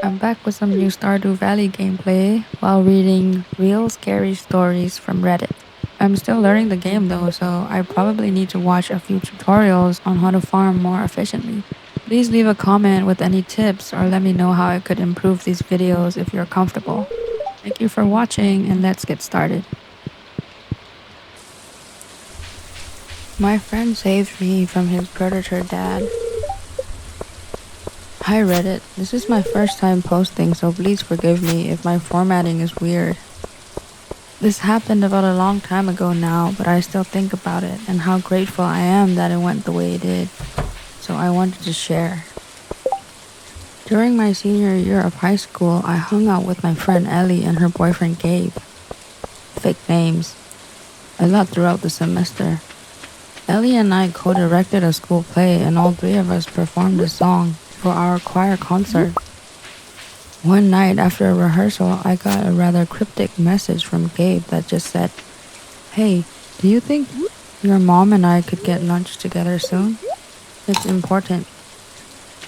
I'm back with some new Stardew Valley gameplay while reading real scary stories from Reddit. I'm still learning the game though, so I probably need to watch a few tutorials on how to farm more efficiently. Please leave a comment with any tips or let me know how I could improve these videos if you're comfortable. Thank you for watching and let's get started. My friend saved me from his predator dad. Hi Reddit, this is my first time posting, so please forgive me if my formatting is weird. This happened about a long time ago now, but I still think about it and how grateful I am that it went the way it did. So I wanted to share. During my senior year of high school, I hung out with my friend Ellie and her boyfriend Gabe. Fake names. A lot throughout the semester. Ellie and I co-directed a school play and all three of us performed a song for our choir concert. One night after a rehearsal, I got a rather cryptic message from Gabe that just said, "Hey, do you think your mom and I could get lunch together soon? It's important."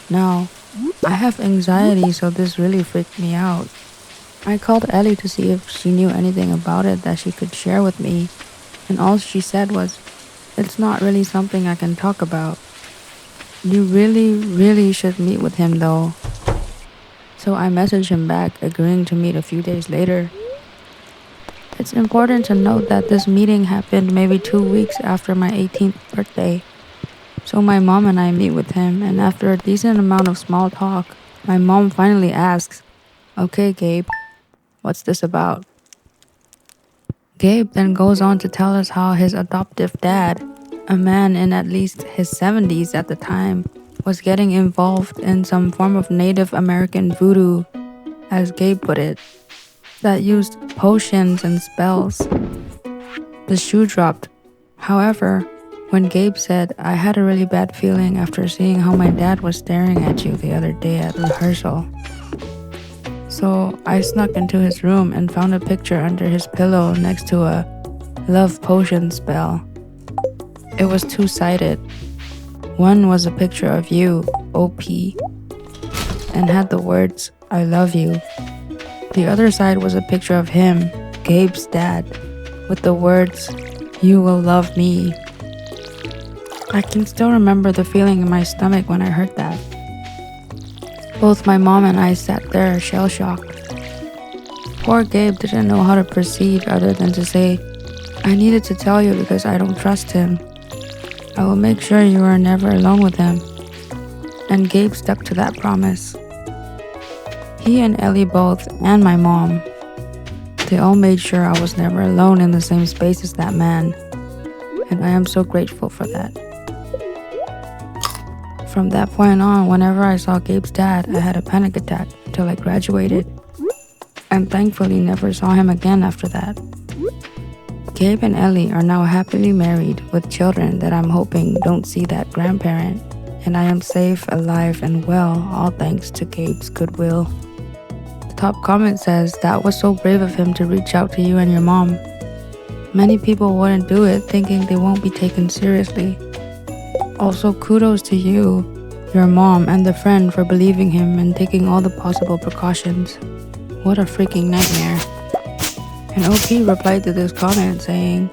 Now, I have anxiety, so this really freaked me out. I called Ellie to see if she knew anything about it that she could share with me, and all she said was, "It's not really something I can talk about. You really should meet with him though." So I messaged him back, agreeing to meet a few days later. It's important to note that this meeting happened maybe 2 weeks after my 18th birthday. So my mom and I meet with him, and after a decent amount of small talk, my mom finally asks, "Okay, Gabe, what's this about?" Gabe then goes on to tell us how his adoptive dad, a man in at least his 70s at the time, was getting involved in some form of Native American voodoo, as Gabe put it, that used potions and spells. The shoe dropped. However, when Gabe said, "I had a really bad feeling after seeing how my dad was staring at you the other day at rehearsal." So I snuck into his room and found a picture under his pillow next to a love potion spell. It was two-sided. One was a picture of you, OP, and had the words, "I love you." The other side was a picture of him, Gabe's dad, with the words, "You will love me." I can still remember the feeling in my stomach when I heard that. Both my mom and I sat there shell-shocked. Poor Gabe didn't know how to proceed other than to say, "I needed to tell you because I don't trust him. I will make sure you are never alone with him." And Gabe stuck to that promise. He and Ellie both, and my mom, they all made sure I was never alone in the same space as that man. And I am so grateful for that. From that point on, whenever I saw Gabe's dad, I had a panic attack until I graduated, and thankfully never saw him again after that. Gabe and Ellie are now happily married with children that I'm hoping don't see that grandparent, and I am safe, alive, and well, all thanks to Gabe's goodwill. The top comment says, "That was so brave of him to reach out to you and your mom. Many people wouldn't do it, thinking they won't be taken seriously. Also, kudos to you, your mom, and the friend for believing him and taking all the possible precautions. What a freaking nightmare." And OP replied to this comment saying,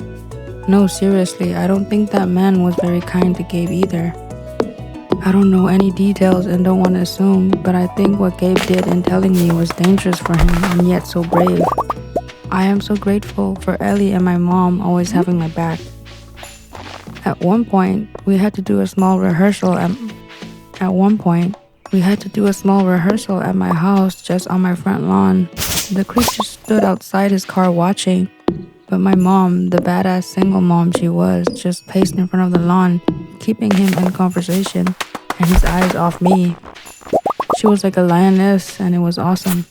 "No, seriously, I don't think that man was very kind to Gabe either. I don't know any details and don't want to assume, but I think what Gabe did in telling me was dangerous for him and yet so brave. I am so grateful for Ellie and my mom always having my back." At one point, we had to do a small rehearsal at my house just on my front lawn. The creature stood outside his car watching, but my mom, the badass single mom she was, just paced in front of the lawn, keeping him in conversation and his eyes off me. She was like a lioness and it was awesome.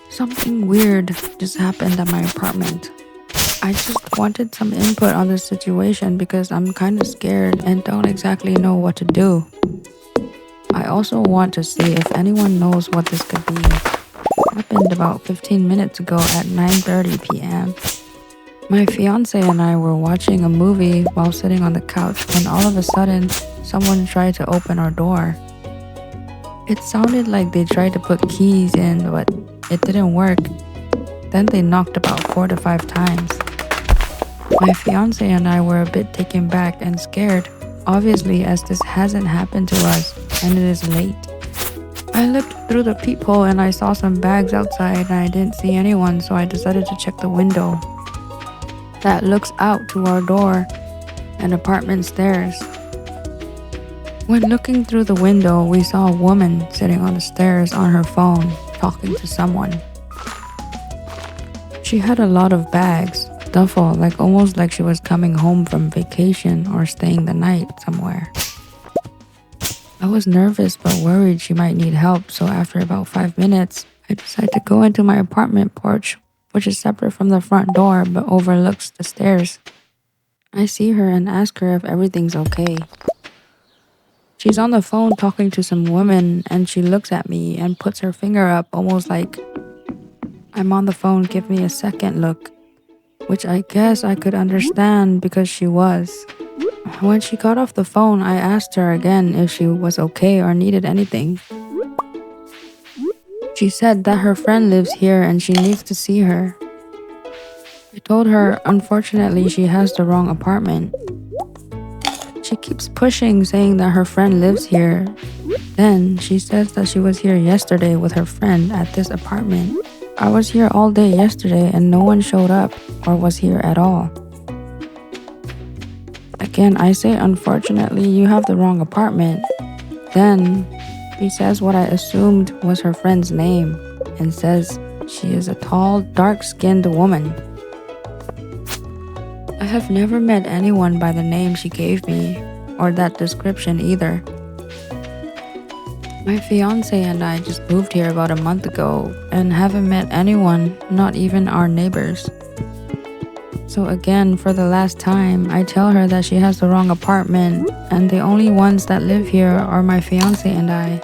Something weird just happened at my apartment. I just wanted some input on this situation because I'm kind of scared and don't exactly know what to do. I also want to see if anyone knows what this could be. It happened about 15 minutes ago at 9:30 p.m. My fiance and I were watching a movie while sitting on the couch when all of a sudden someone tried to open our door. It sounded like they tried to put keys in, but it didn't work. Then they knocked about 4 to 5 times. My fiance and I were a bit taken back and scared, obviously, as this hasn't happened to us and it is late. I looked through the peephole and I saw some bags outside and I didn't see anyone, so I decided to check the window that looks out to our door and apartment stairs. When looking through the window, we saw a woman sitting on the stairs on her phone, talking to someone. She had a lot of bags, duffel, almost like she was coming home from vacation or staying the night somewhere. I was nervous but worried she might need help, so after about 5 minutes, I decided to go into my apartment porch, which is separate from the front door but overlooks the stairs. I see her and ask her if everything's okay. She's on the phone talking to some woman and she looks at me and puts her finger up almost like, "I'm on the phone, give me a second look," which I guess I could understand because she was. When she got off the phone, I asked her again if she was okay or needed anything. She said that her friend lives here and she needs to see her. I told her, unfortunately, she has the wrong apartment. She keeps pushing, saying that her friend lives here. Then she says that she was here yesterday with her friend at this apartment. I was here all day yesterday and no one showed up or was here at all. Again, I say, unfortunately, you have the wrong apartment. Then she says what I assumed was her friend's name and says she is a tall, dark-skinned woman. I have never met anyone by the name she gave me or that description either. My fiance and I just moved here about a month ago and haven't met anyone, not even our neighbors. So again, for the last time, I tell her that she has the wrong apartment and the only ones that live here are my fiance and I.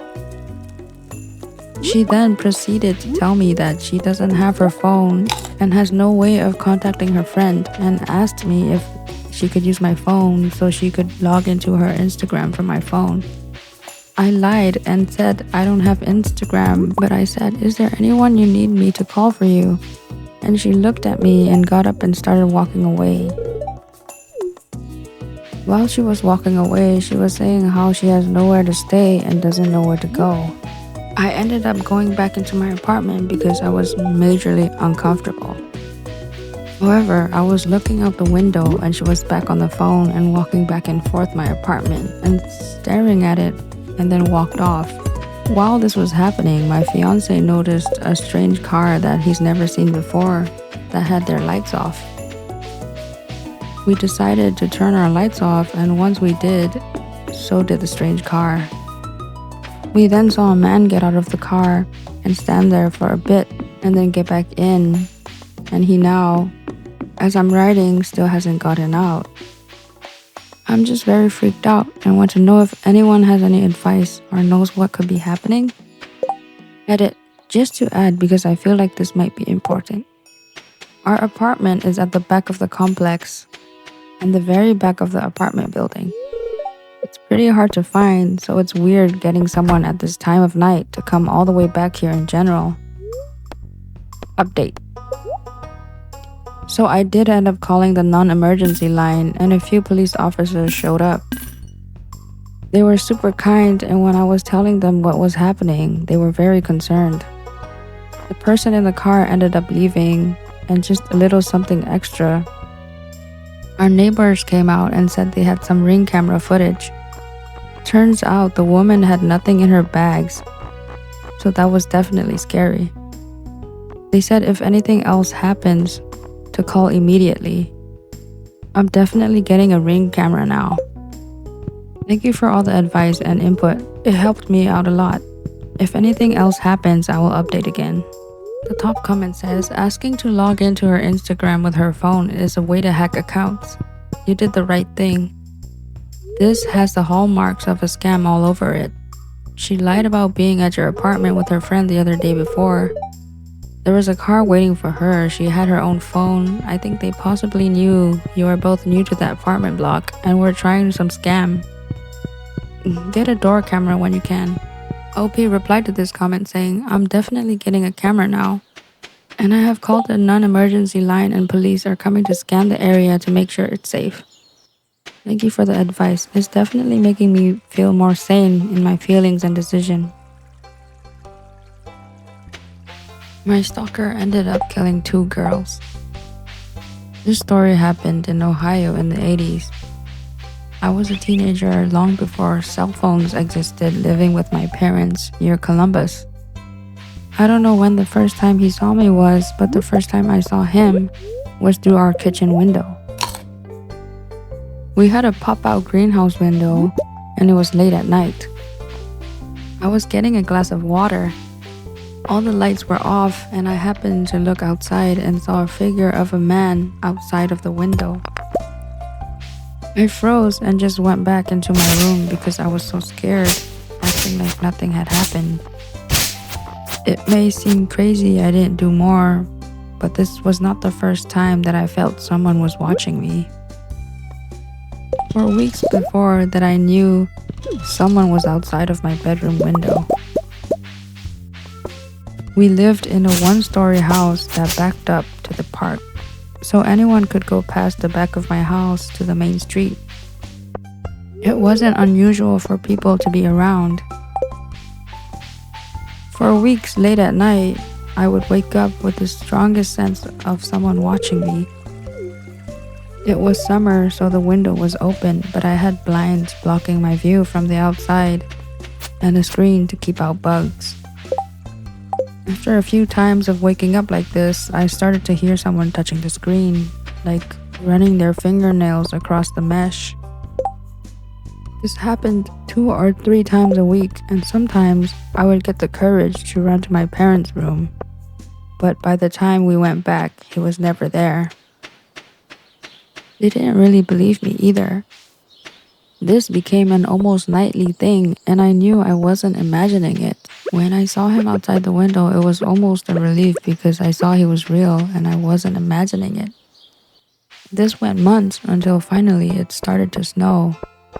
She then proceeded to tell me that she doesn't have her phone and has no way of contacting her friend and asked me if she could use my phone so she could log into her Instagram from my phone. I lied and said I don't have Instagram, but I said, "Is there anyone you need me to call for you?" And she looked at me and got up and started walking away. While she was walking away, she was saying how she has nowhere to stay and doesn't know where to go. I ended up going back into my apartment because I was majorly uncomfortable. However, I was looking out the window and she was back on the phone and walking back and forth my apartment and staring at it and then walked off. While this was happening, my fiance noticed a strange car that he's never seen before that had their lights off. We decided to turn our lights off, and once we did, so did the strange car. We then saw a man get out of the car and stand there for a bit and then get back in, and he now, as I'm writing, still hasn't gotten out. I'm just very freaked out and want to know if anyone has any advice or knows what could be happening. Edit, just to add because I feel like this might be important. Our apartment is at the back of the complex and the very back of the apartment building. It's pretty hard to find, so it's weird getting someone at this time of night to come all the way back here in general. Update. So I did end up calling the non-emergency line and a few police officers showed up. They were super kind, and when I was telling them what was happening, they were very concerned. The person in the car ended up leaving, and just a little something extra. Our neighbors came out and said they had some ring camera footage. Turns out the woman had nothing in her bags, so that was definitely scary. They said if anything else happens, to call immediately. I'm definitely getting a ring camera now. Thank you for all the advice and input. It helped me out a lot. If anything else happens, I will update again. The top comment says, asking to log into her Instagram with her phone is a way to hack accounts. You did the right thing. This has the hallmarks of a scam all over it. She lied about being at your apartment with her friend the other day before. There was a car waiting for her. She had her own phone. I think they possibly knew you were both new to that apartment block and were trying some scam. Get a door camera when you can. OP replied to this comment saying, "I'm definitely getting a camera now. And I have called the non-emergency line and police are coming to scan the area to make sure it's safe. Thank you for the advice. It's definitely making me feel more sane in my feelings and decision." My stalker ended up killing 2 girls. This story happened in Ohio in the 80s. I was a teenager long before cell phones existed, living with my parents near Columbus. I don't know when the first time he saw me was, but the first time I saw him was through our kitchen window. We had a pop-out greenhouse window, and it was late at night. I was getting a glass of water. All the lights were off, and I happened to look outside and saw a figure of a man outside of the window. I froze and just went back into my room because I was so scared, acting like nothing had happened. It may seem crazy I didn't do more, but this was not the first time that I felt someone was watching me. For weeks before that, I knew someone was outside of my bedroom window. We lived in a 1-story house that backed up to the park, so anyone could go past the back of my house to the main street. It wasn't unusual for people to be around. For weeks late at night, I would wake up with the strongest sense of someone watching me. It was summer, so the window was open, but I had blinds blocking my view from the outside and a screen to keep out bugs. After a few times of waking up like this, I started to hear someone touching the screen, like running their fingernails across the mesh. This happened 2 or 3 times a week, and sometimes I would get the courage to run to my parents' room. But by the time we went back, he was never there. They didn't really believe me either. This became an almost nightly thing, and I knew I wasn't imagining it. When I saw him outside the window, it was almost a relief because I saw he was real and I wasn't imagining it. This went months until finally it started to snow.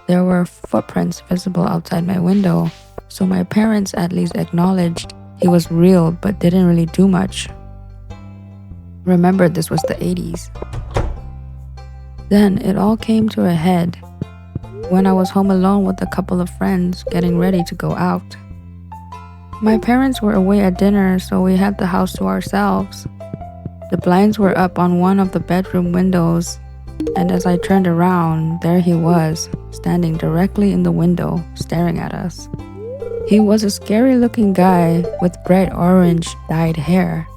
There were footprints visible outside my window, so my parents at least acknowledged he was real but didn't really do much. Remember, this was the 80s. Then it all came to a head when I was home alone with a couple of friends getting ready to go out. My parents were away at dinner, so we had the house to ourselves. The blinds were up on one of the bedroom windows, and as I turned around, there he was, standing directly in the window, staring at us. He was a scary-looking guy with bright orange dyed hair.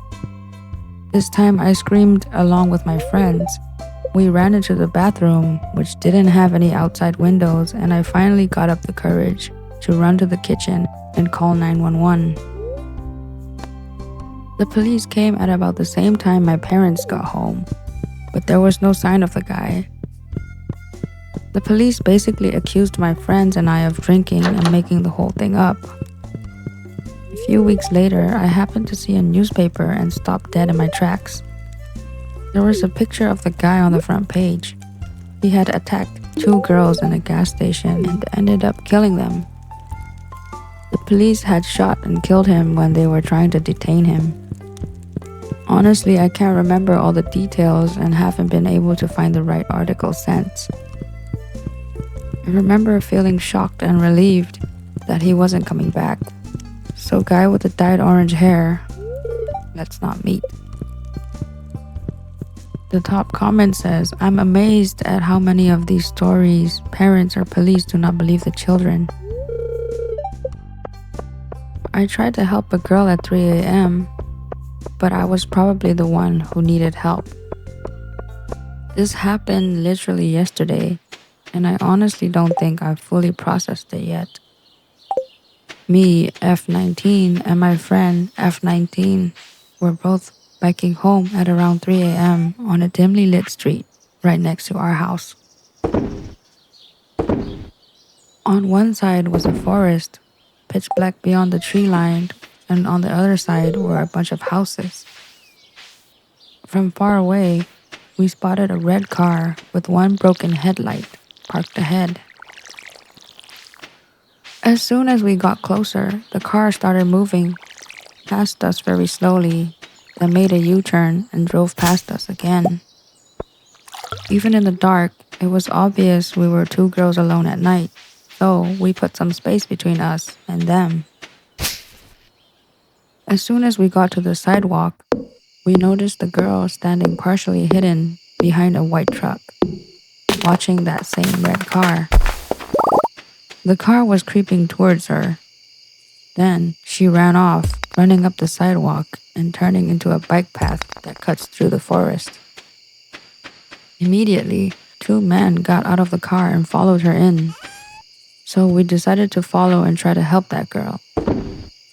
This time I screamed along with my friends. We ran into the bathroom, which didn't have any outside windows, and I finally got up the courage to run to the kitchen and call 911. The police came at about the same time my parents got home, but there was no sign of the guy. The police basically accused my friends and I of drinking and making the whole thing up. A few weeks later, I happened to see a newspaper and stopped dead in my tracks. There was a picture of the guy on the front page. He had attacked 2 girls in a gas station and ended up killing them. The police had shot and killed him when they were trying to detain him. Honestly, I can't remember all the details and haven't been able to find the right article since. I remember feeling shocked and relieved that he wasn't coming back. So guy with the dyed orange hair, let's not meet. The top comment says, "I'm amazed at how many of these stories parents or police do not believe the children. I tried to help a girl at 3 a.m., but I was probably the one who needed help." This happened literally yesterday, and I honestly don't think I've fully processed it yet. Me, F19, and my friend, F19, were both biking home at around 3 a.m. on a dimly lit street right next to our house. On one side was a forest, pitch black beyond the tree line, and on the other side were a bunch of houses. From far away, we spotted a red car with one broken headlight parked ahead. As soon as we got closer, the car started moving past us very slowly, then made a U-turn and drove past us again. Even in the dark, it was obvious we were two girls alone at night, so we put some space between us and them. As soon as we got to the sidewalk, we noticed the girl standing partially hidden behind a white truck, watching that same red car. The car was creeping towards her. Then she ran off, running up the sidewalk and turning into a bike path that cuts through the forest. Immediately, two men got out of the car and followed her in. So we decided to follow and try to help that girl.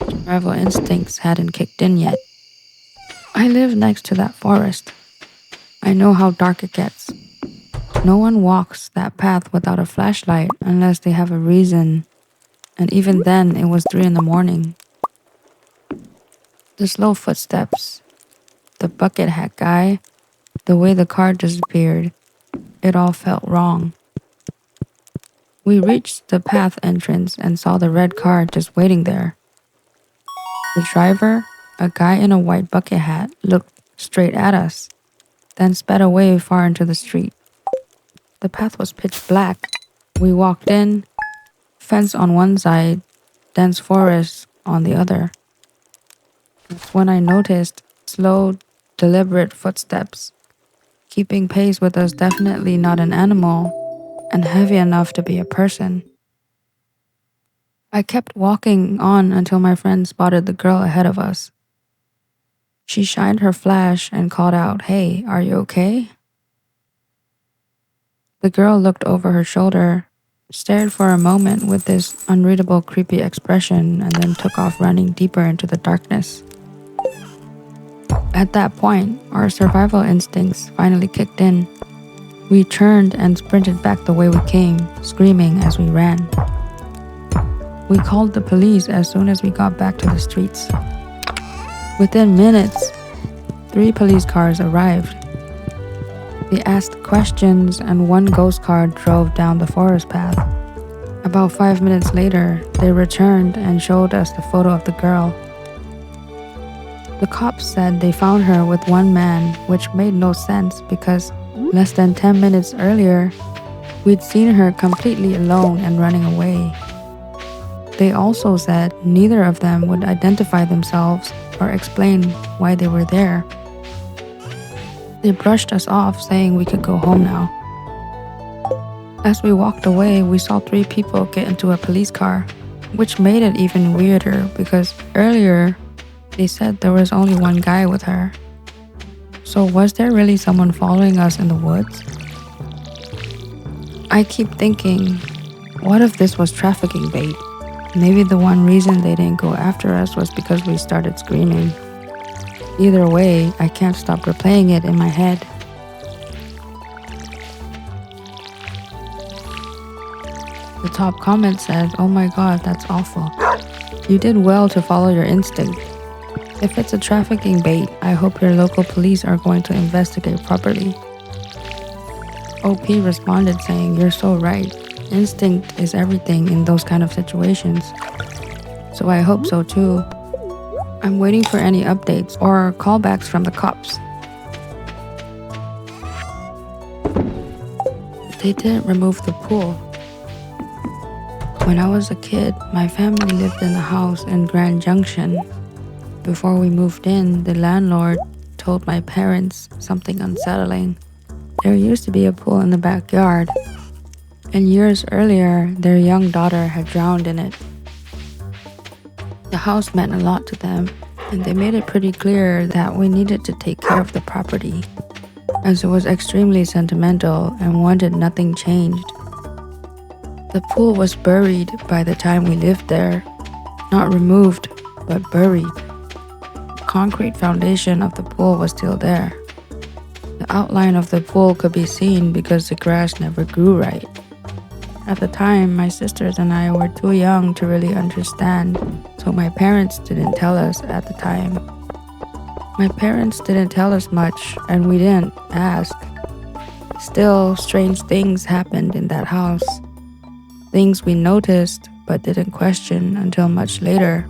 Survival instincts hadn't kicked in yet. I live next to that forest. I know how dark it gets. No one walks that path without a flashlight unless they have a reason. And even then, it was 3 in the morning. The slow footsteps, the bucket hat guy, the way the car disappeared, it all felt wrong. We reached the path entrance and saw the red car just waiting there. The driver, a guy in a white bucket hat, looked straight at us, then sped away far into the street. The path was pitch black. We walked in, fence on one side, dense forest on the other. That's when I noticed slow, deliberate footsteps, keeping pace with us, definitely not an animal, and heavy enough to be a person. I kept walking on until my friend spotted the girl ahead of us. She shined her flash and called out, "Hey, are you okay?" The girl looked over her shoulder, stared for a moment with this unreadable, creepy expression, and then took off running deeper into the darkness. At that point, our survival instincts finally kicked in. We turned and sprinted back the way we came, screaming as we ran. We called the police as soon as we got back to the streets. Within minutes, 3 police cars arrived. They asked questions and one ghost car drove down the forest path. About 5 minutes later, they returned and showed us the photo of the girl. The cops said they found her with one man, which made no sense because less than 10 minutes earlier, we'd seen her completely alone and running away. They also said neither of them would identify themselves or explain why they were there. They brushed us off, saying we could go home now. As we walked away, we saw 3 people get into a police car, which made it even weirder because earlier they said there was only one guy with her. So was there really someone following us in the woods? I keep thinking, what if this was trafficking bait? Maybe the one reason they didn't go after us was because we started screaming. Either way, I can't stop replaying it in my head. The top comment said, "Oh my god, that's awful. You did well to follow your instinct. If it's a trafficking bait, I hope your local police are going to investigate properly." OP responded saying, "You're so right. Instinct is everything in those kind of situations. So I hope so too. I'm waiting for any updates or callbacks from the cops." They didn't remove the pool. When I was a kid, my family lived in the house in Grand Junction. Before we moved in, the landlord told my parents something unsettling. There used to be a pool in the backyard, and years earlier, their young daughter had drowned in it. The house meant a lot to them, and they made it pretty clear that we needed to take care of the property, as it was extremely sentimental and wanted nothing changed. The pool was buried by the time we lived there. Not removed, but buried. The concrete foundation of the pool was still there. The outline of the pool could be seen because the grass never grew right. At the time, my sisters and I were too young to really understand, so my parents didn't tell us at the time. My parents didn't tell us much, and we didn't ask. Still, strange things happened in that house. Things we noticed, but didn't question until much later.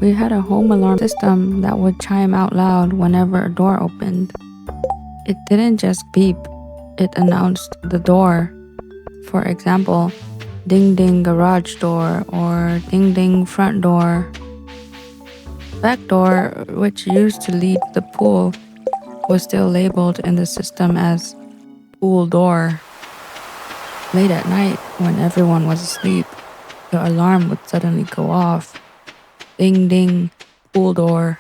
We had a home alarm system that would chime out loud whenever a door opened. It didn't just beep, it announced the door. For example, ding ding garage door or ding ding front door. Back door, which used to lead to the pool, was still labeled in the system as pool door. Late at night, when everyone was asleep, the alarm would suddenly go off. Ding ding, pool door.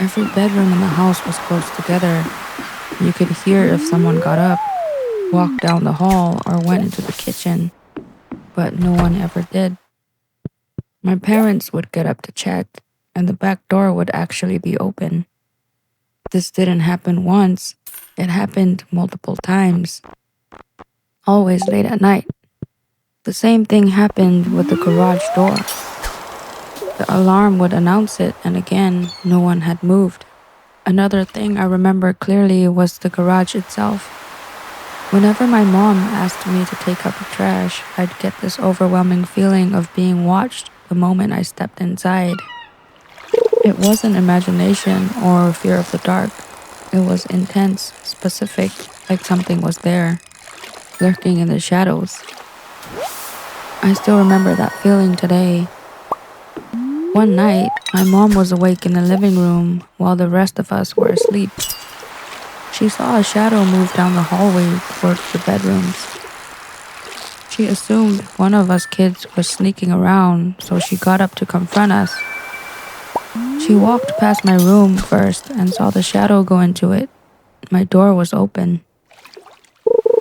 Every bedroom in the house was close together. You could hear if someone got up, walked down the hall, or went into the kitchen, but no one ever did. My parents would get up to check, and the back door would actually be open. This didn't happen once, it happened multiple times. Always late at night. The same thing happened with the garage door. The alarm would announce it, and again, no one had moved. Another thing I remember clearly was the garage itself. Whenever my mom asked me to take out the trash, I'd get this overwhelming feeling of being watched the moment I stepped inside. It wasn't imagination or fear of the dark. It was intense, specific, like something was there, lurking in the shadows. I still remember that feeling today. One night, my mom was awake in the living room while the rest of us were asleep. She saw a shadow move down the hallway towards the bedrooms. She assumed one of us kids was sneaking around, so she got up to confront us. She walked past my room first and saw the shadow go into it. My door was open.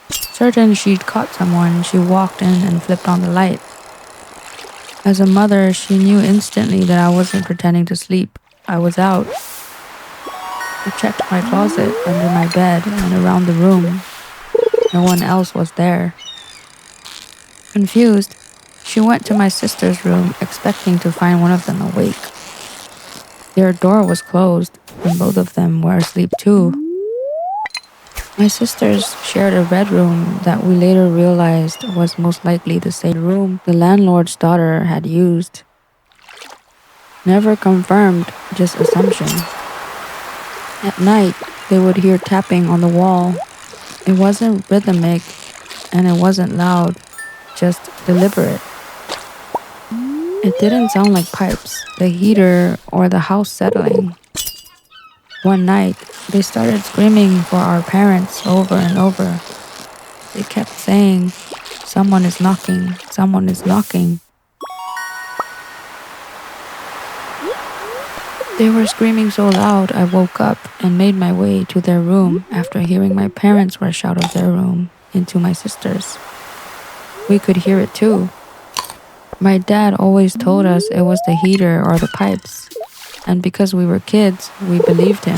Certain she'd caught someone, she walked in and flipped on the light. As a mother, she knew instantly that I wasn't pretending to sleep. I was out. I checked my closet, under my bed, and around the room. No one else was there. Confused, she went to my sister's room, expecting to find one of them awake. Their door was closed, and both of them were asleep too. My sisters shared a bedroom that we later realized was most likely the same room the landlord's daughter had used. Never confirmed, just assumption. At night, they would hear tapping on the wall. It wasn't rhythmic, and it wasn't loud, just deliberate. It didn't sound like pipes, the heater, or the house settling. One night, they started screaming for our parents over and over. They kept saying, "Someone is knocking, someone is knocking." They were screaming so loud I woke up and made my way to their room after hearing my parents rush out of their room into my sister's. We could hear it too. My dad always told us it was the heater or the pipes, and because we were kids, we believed him.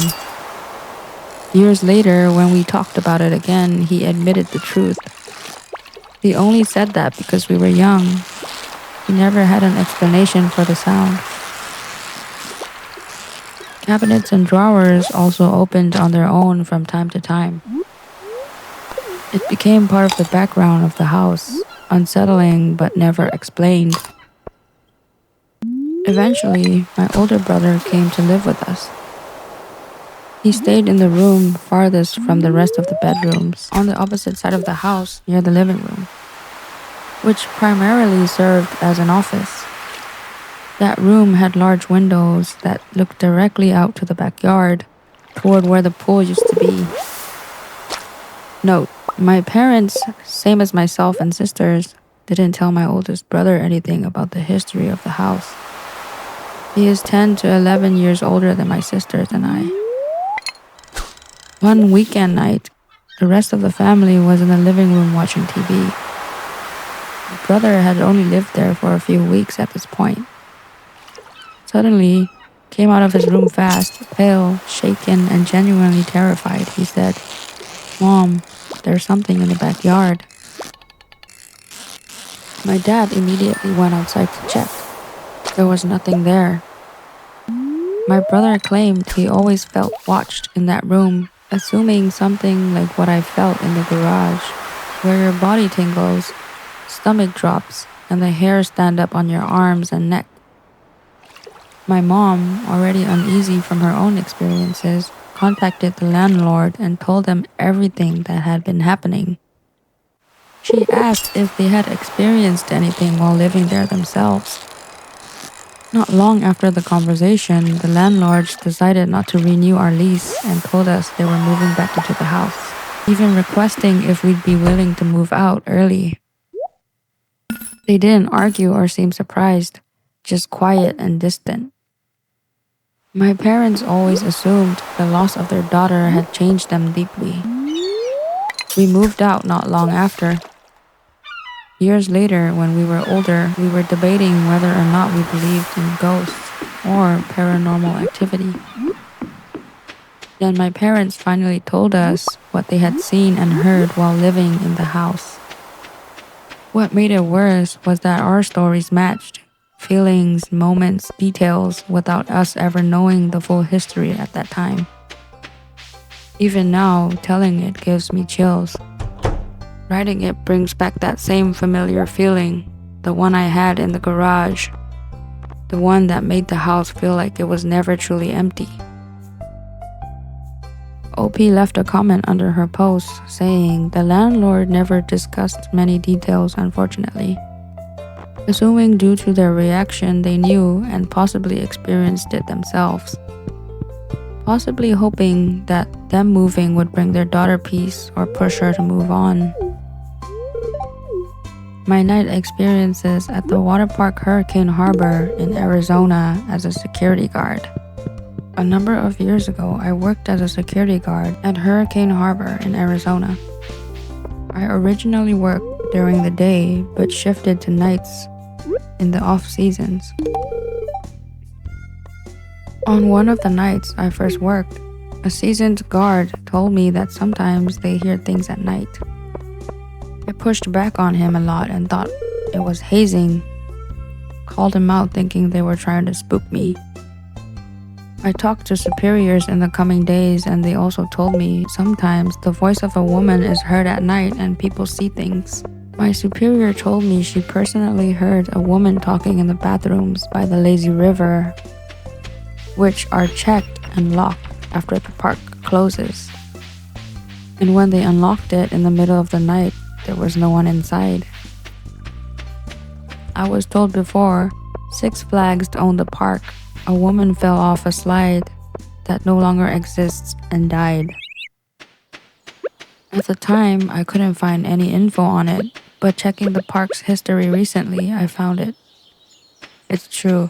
Years later, when we talked about it again, he admitted the truth. He only said that because we were young. He never had an explanation for the sound. Cabinets and drawers also opened on their own from time to time. It became part of the background of the house, unsettling but never explained. Eventually, my older brother came to live with us. He stayed in the room farthest from the rest of the bedrooms, on the opposite side of the house near the living room, which primarily served as an office. That room had large windows that looked directly out to the backyard, toward where the pool used to be. Note, my parents, same as myself and sisters, didn't tell my oldest brother anything about the history of the house. He is 10 to 11 years older than my sisters and I. One weekend night, the rest of the family was in the living room watching TV. My brother had only lived there for a few weeks at this point. Suddenly, came out of his room fast, pale, shaken, and genuinely terrified. He said, "Mom, there's something in the backyard." My dad immediately went outside to check. There was nothing there. My brother claimed he always felt watched in that room, assuming something like what I felt in the garage, where your body tingles, stomach drops, and the hairs stand up on your arms and neck. My mom, already uneasy from her own experiences, contacted the landlord and told them everything that had been happening. She asked if they had experienced anything while living there themselves. Not long after the conversation, the landlords decided not to renew our lease and told us they were moving back into the house, even requesting if we'd be willing to move out early. They didn't argue or seem surprised, just quiet and distant. My parents always assumed the loss of their daughter had changed them deeply. We moved out not long after. Years later, when we were older, we were debating whether or not we believed in ghosts or paranormal activity. Then my parents finally told us what they had seen and heard while living in the house. What made it worse was that our stories matched. Feelings, moments, details, without us ever knowing the full history at that time. Even now, telling it gives me chills. Writing it brings back that same familiar feeling, the one I had in the garage, the one that made the house feel like it was never truly empty. OP left a comment under her post saying the landlord never discussed many details, unfortunately. Assuming due to their reaction they knew and possibly experienced it themselves. Possibly hoping that them moving would bring their daughter peace or push her to move on. My night experiences at the water park Hurricane Harbor in Arizona as a security guard. A number of years ago, I worked as a security guard at Hurricane Harbor in Arizona. I originally worked during the day but shifted to nights in the off seasons. On one of the nights I first worked, a seasoned guard told me that sometimes they hear things at night. I pushed back on him a lot and thought it was hazing. Called him out thinking they were trying to spook me. I talked to superiors in the coming days and they also told me sometimes the voice of a woman is heard at night and people see things. My superior told me she personally heard a woman talking in the bathrooms by the lazy river, which are checked and locked after the park closes. And when they unlocked it in the middle of the night, there was no one inside. I was told before, Six Flags owned the park. A woman fell off a slide that no longer exists and died. At the time, I couldn't find any info on it, but checking the park's history recently, I found it. It's true.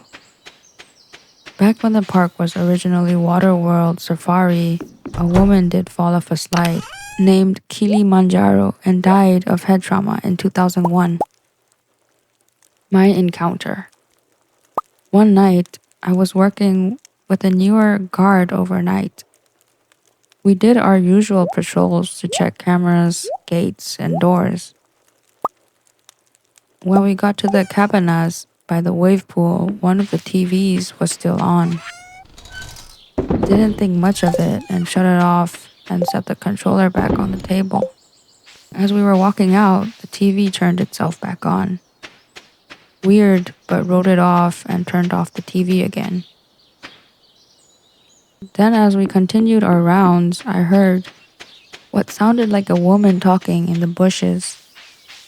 Back when the park was originally Waterworld Safari, a woman did fall off a slide named Kilimanjaro and died of head trauma in 2001. My encounter. One night, I was working with a newer guard overnight. We did our usual patrols to check cameras, gates, and doors. When we got to the cabanas by the wave pool, one of the TVs was still on. Didn't think much of it and shut it off and set the controller back on the table. As we were walking out, the TV turned itself back on. Weird, but wrote it off and turned off the TV again. Then as we continued our rounds, I heard what sounded like a woman talking in the bushes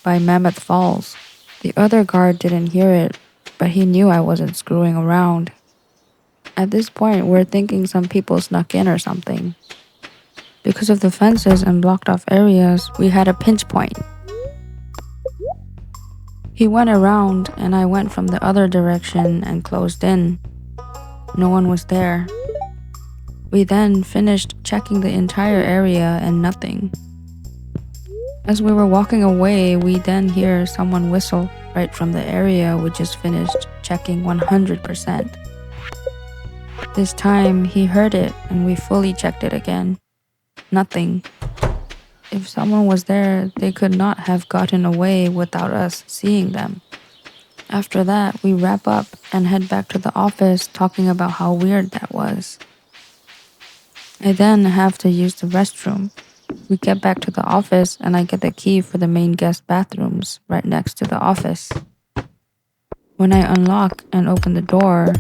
by Mammoth Falls. The other guard didn't hear it, but he knew I wasn't screwing around. At this point, we're thinking some people snuck in or something. Because of the fences and blocked off areas, we had a pinch point. He went around and I went from the other direction and closed in. No one was there. We then finished checking the entire area and nothing. As we were walking away, we then hear someone whistle right from the area we just finished checking 100%. This time, he heard it and we fully checked it again. Nothing. If someone was there, they could not have gotten away without us seeing them. After that, we wrap up and head back to the office talking about how weird that was. I then have to use the restroom. We get back to the office and I get the key for the main guest bathrooms right next to the office. When I unlock and open the door,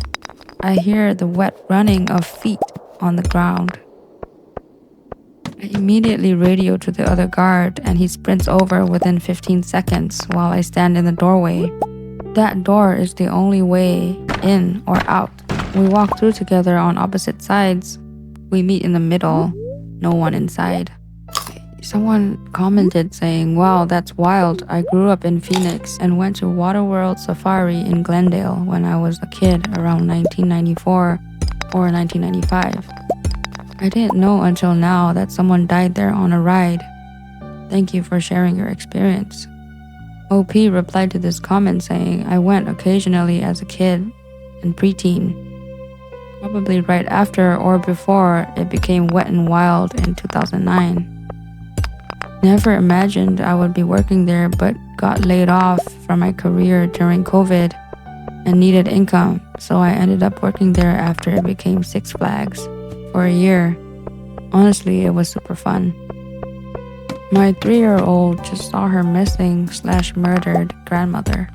I hear the wet running of feet on the ground. I immediately radio to the other guard and he sprints over within 15 seconds while I stand in the doorway. That door is the only way in or out. We walk through together on opposite sides. We meet in the middle, no one inside. Someone commented saying, "Wow, that's wild. I grew up in Phoenix and went to Waterworld Safari in Glendale when I was a kid around 1994 or 1995. I didn't know until now that someone died there on a ride. Thank you for sharing your experience." OP replied to this comment saying, "I went occasionally as a kid and preteen, probably right after or before it became Wet n Wild in 2009. Never imagined I would be working there, but got laid off from my career during COVID and needed income, so I ended up working there after it became Six Flags for a year. Honestly, it was super fun." My 3-year-old just saw her missing/murdered grandmother.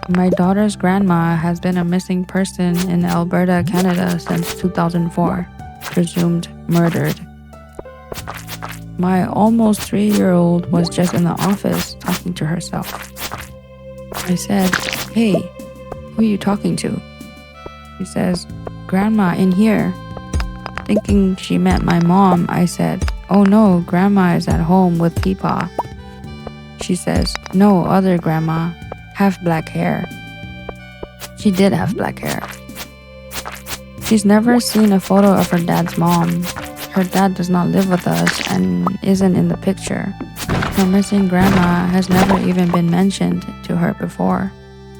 My daughter's grandma has been a missing person in Alberta, Canada since 2004, presumed murdered. My almost 3-year-old was just in the office talking to herself. I said, "Hey, who are you talking to?" She says, "Grandma in here." Thinking she meant my mom, I said, "Oh no, Grandma is at home with Peepaw." She says, "No, other grandma, have black hair." She did have black hair. She's never seen a photo of her dad's mom. Her dad does not live with us and isn't in the picture. Her missing grandma has never even been mentioned to her before.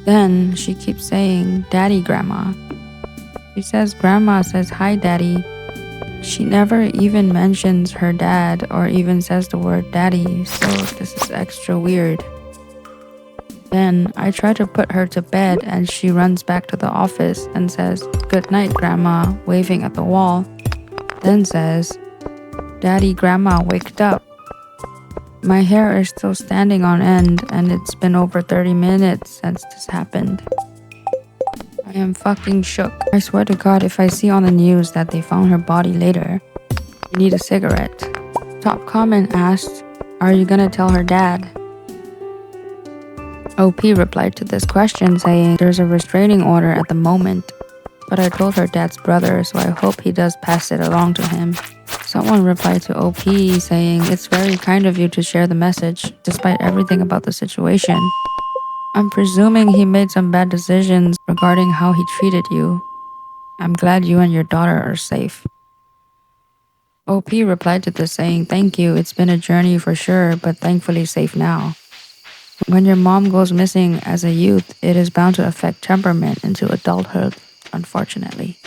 Then she keeps saying, "Daddy, Grandma." She says Grandma says, "Hi, Daddy." She never even mentions her dad or even says the word daddy, so this is extra weird. Then I try to put her to bed and she runs back to the office and says, "Good night, Grandma," waving at the wall. Then says, "Daddy, Grandma waked up." My hair is still standing on end and it's been over 30 minutes since this happened. I am fucking shook. I swear to God, if I see on the news that they found her body later, I need a cigarette. Top comment asked, "Are you gonna tell her dad?" OP replied to this question saying, "There's a restraining order at the moment, but I told her dad's brother, so I hope he does pass it along to him." Someone replied to OP saying, "It's very kind of you to share the message, despite everything about the situation. I'm presuming he made some bad decisions regarding how he treated you. I'm glad you and your daughter are safe." OP replied to this saying, "Thank you, it's been a journey for sure, but thankfully safe now. When your mom goes missing as a youth, it is bound to affect temperament into adulthood, unfortunately."